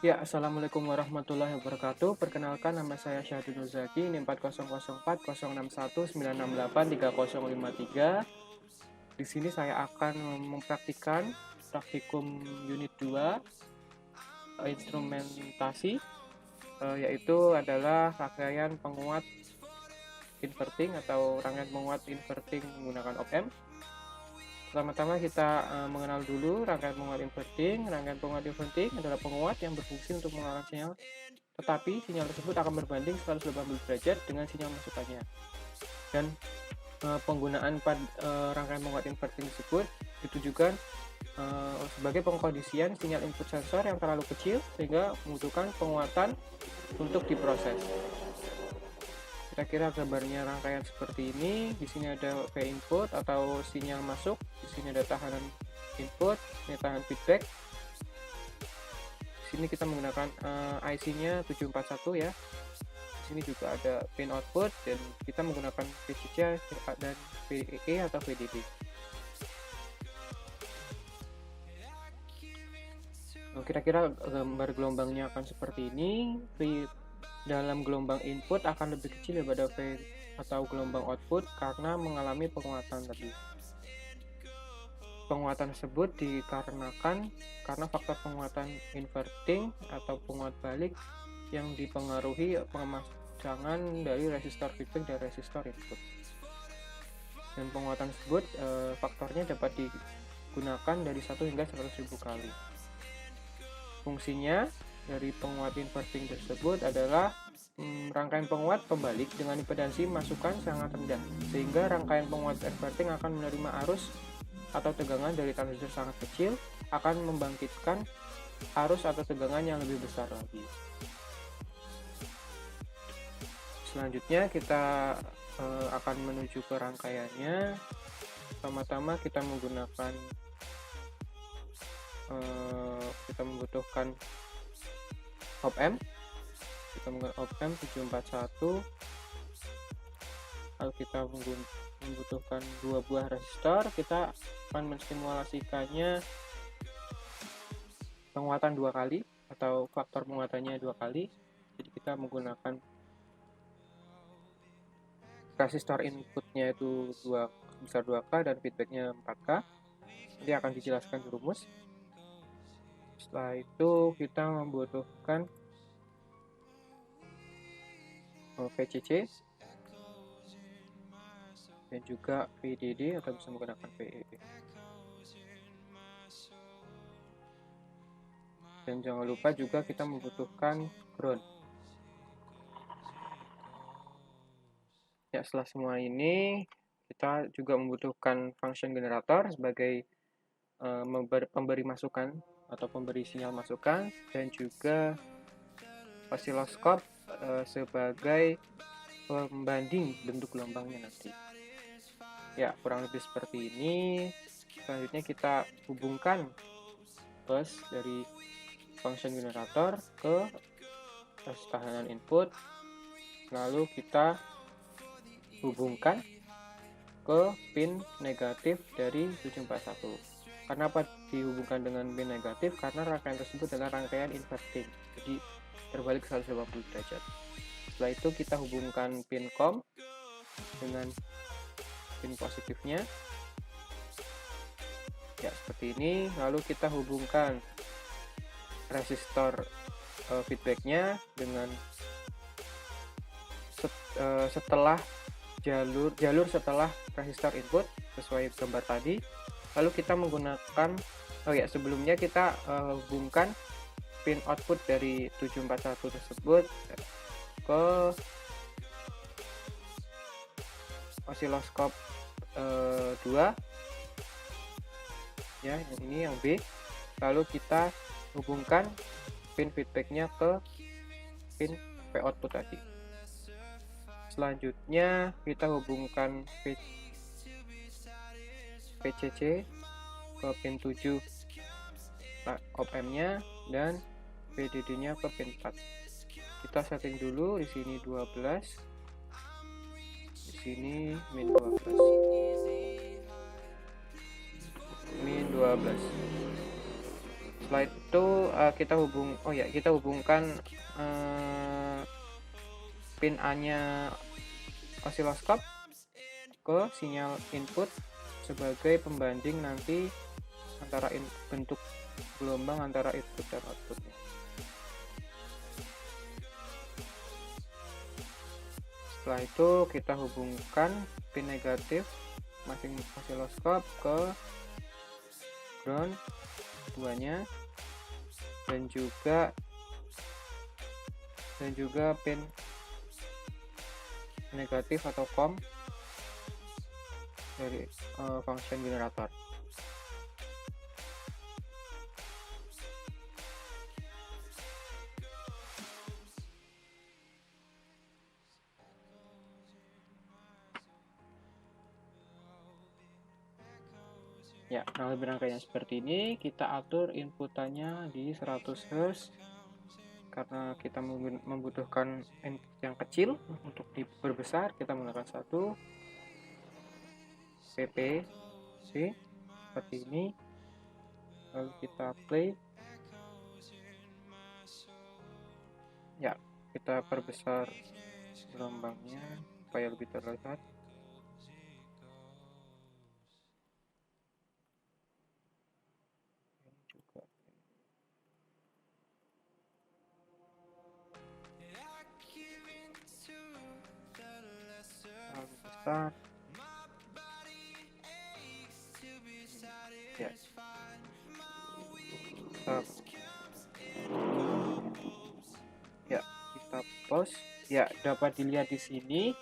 Ya, Assalamualaikum warahmatullahi wabarakatuh. Perkenalkan, nama saya Syahdu Nuzaki, NIM 4004 061 968 3053. Di sini saya akan mempraktikkan praktikum unit 2, instrumentasi, yaitu adalah rangkaian penguat inverting atau rangkaian penguat inverting menggunakan op-amp. Pertama-tama kita mengenal dulu rangkaian penguat inverting. Rangkaian penguat inverting adalah penguat yang berfungsi untuk mengarahkan sinyal, tetapi sinyal tersebut akan berbanding 180 derajat dengan sinyal masukannya. Dan penggunaan rangkaian penguat inverting tersebut ditujukan sebagai pengkondisian sinyal input sensor yang terlalu kecil sehingga membutuhkan penguatan untuk diproses. Kira-kira gambarnya rangkaian seperti ini. Di sini ada V input atau sinyal masuk. Di sini ada tahanan input, ini tahanan feedback. Di sini kita menggunakan IC-nya 741 ya. Di sini juga ada pin output dan kita menggunakan VCC dan VEE atau VDD. Kira-kira gambar gelombangnya akan seperti ini. Dalam gelombang input akan lebih kecil daripada V atau gelombang output karena mengalami penguatan tadi. Penguatan tersebut dikarenakan karena faktor penguatan inverting atau penguat balik yang dipengaruhi pemasangan dari resistor feedback dan resistor input. Dan penguatan tersebut faktornya dapat digunakan dari 1 hingga 100.000 kali. Fungsinya dari penguat inverting tersebut adalah rangkaian penguat pembalik dengan impedansi masukan sangat rendah, sehingga rangkaian penguat inverting akan menerima arus atau tegangan dari transistor sangat kecil, akan membangkitkan arus atau tegangan yang lebih besar lagi. Selanjutnya kita akan menuju ke rangkaiannya. Pertama-tama kita membutuhkan op-amp. Kita menggunakan op-amp 741, lalu kita membutuhkan 2 buah resistor. Kita akan mensimulasikannya penguatan 2 kali atau faktor penguatannya 2 kali. Jadi kita menggunakan resistor inputnya itu sebesar 2K dan feedbacknya 4K. Nanti akan dijelaskan di rumus. Setelah itu kita membutuhkan VCC dan juga VDD atau bisa menggunakan VEE. Dan jangan lupa juga kita membutuhkan ground. Ya, setelah semua ini kita juga membutuhkan function generator sebagai pemberi masukan atau pemberi sinyal masukan, dan juga osiloskop sebagai pembanding bentuk gelombangnya nanti. Ya, kurang lebih seperti ini. Selanjutnya kita hubungkan bus dari function generator ke tahanan input, lalu kita hubungkan ke pin negatif dari 741. Kenapa dihubungkan dengan pin negatif? Karena rangkaian tersebut adalah rangkaian inverting, jadi terbalik 180 derajat. Setelah itu kita hubungkan pin COM dengan pin positifnya ya, seperti ini. Lalu kita hubungkan resistor feedbacknya dengan setelah jalur setelah resistor input sesuai gambar tadi. Lalu kita menggunakan sebelumnya kita hubungkan pin output dari 741 tersebut ke osiloskop 2 ya, yang ini yang B. Lalu kita hubungkan pin feedbacknya ke pin V output tadi. Selanjutnya kita hubungkan VCC ke pin 7 op-amp-nya dan VDD-nya ke pin 4. Kita setting dulu di sini 12, di sini min 12. Setelah itu kita hubungkan pin A-nya osiloskop ke sinyal input sebagai pembanding nanti antara bentuk gelombang antara input dan outputnya. Setelah itu kita hubungkan pin negatif masing osiloskop ke ground duanya, dan juga pin negatif atau COM dari function generator. Ya, nah rangkaian seperti ini kita atur inputannya di 100 Hz karena kita membutuhkan input yang kecil. Untuk diperbesar kita menggunakan 1 PPC seperti ini, lalu kita play. Ya, kita perbesar gelombangnya supaya lebih terlihat. Besar. Ya. Kita pause. Ya, dapat dilihat di sini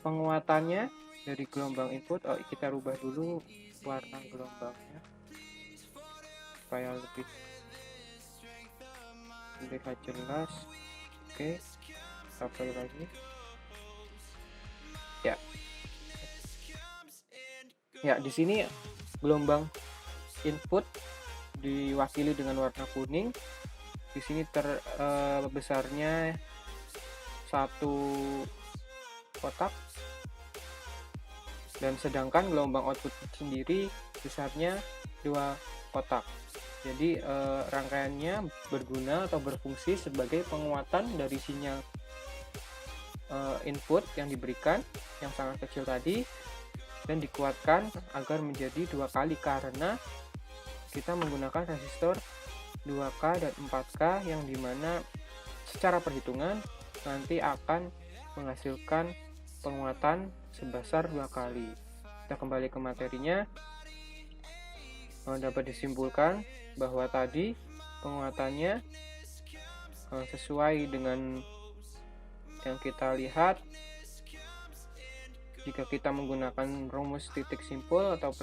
penguatannya dari gelombang input. Kita rubah dulu warna gelombangnya supaya lebih terlihat jelas. Oke, kita play lagi. Ya, di sini gelombang input diwakili dengan warna kuning. Di sini terbesarnya 1 kotak, dan sedangkan gelombang output sendiri besarnya 2 kotak. Jadi rangkaiannya berguna atau berfungsi sebagai penguatan dari sinyal input yang diberikan yang sangat kecil tadi, dan dikuatkan agar menjadi 2 kali karena kita menggunakan resistor 2K dan 4K yang dimana secara perhitungan nanti akan menghasilkan penguatan sebesar 2 kali. Kita kembali ke materinya. Dapat disimpulkan bahwa tadi penguatannya sesuai dengan yang kita lihat. Jika kita menggunakan rumus titik simpul atau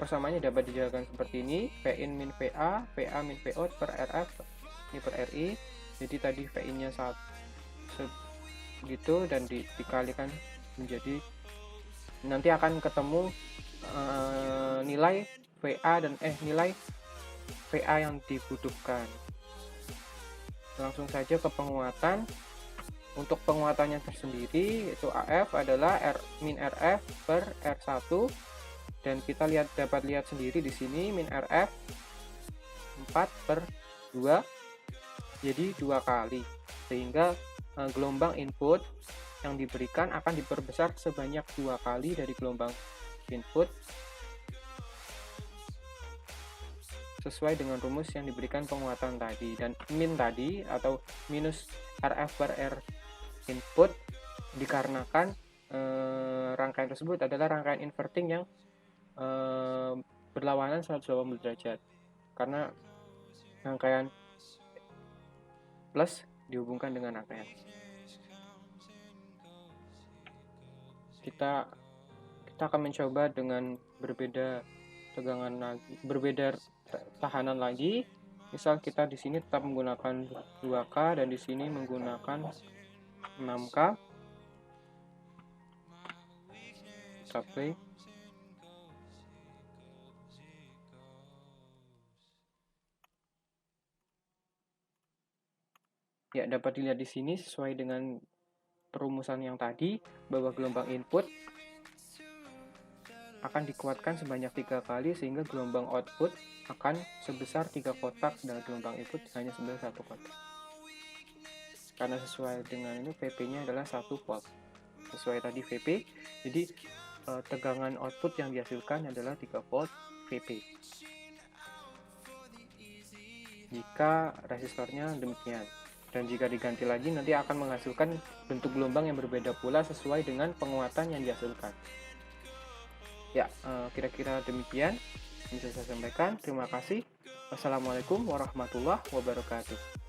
persamaannya dapat dijalankan seperti ini: Vin min Va, Va min Vout per Rf ini per Ri. Jadi tadi Vin-nya segitu dan dikalikan menjadi, nanti akan ketemu nilai Va dan nilai Va yang dibutuhkan. Langsung saja ke penguatan. Untuk penguatannya tersendiri yaitu AF adalah min RF per R1, dan kita dapat lihat sendiri di sini min RF 4/2, jadi 2 kali, sehingga gelombang input yang diberikan akan diperbesar sebanyak 2 kali dari gelombang input sesuai dengan rumus yang diberikan penguatan tadi. Dan min tadi atau minus RF per R input dikarenakan rangkaian tersebut adalah rangkaian inverting yang berlawanan 180 derajat, karena rangkaian plus dihubungkan dengan rangkaian. Kita akan mencoba dengan berbeda tahanan lagi. Misal kita di sini tetap menggunakan 2K dan di sini menggunakan 6K. Kita play. Ya, dapat dilihat di sini sesuai dengan perumusan yang tadi bahwa gelombang input akan dikuatkan sebanyak 3 kali sehingga gelombang output akan sebesar 3 kotak dan gelombang input hanya sebesar 1 kotak. Karena sesuai dengan ini VP-nya adalah 1 volt. Sesuai tadi VP, jadi tegangan output yang dihasilkan adalah 3 volt VP. Jika resistornya demikian. Dan jika diganti lagi nanti akan menghasilkan bentuk gelombang yang berbeda pula sesuai dengan penguatan yang dihasilkan. Ya, kira-kira demikian yang bisa saya sampaikan. Terima kasih. Wassalamualaikum warahmatullahi wabarakatuh.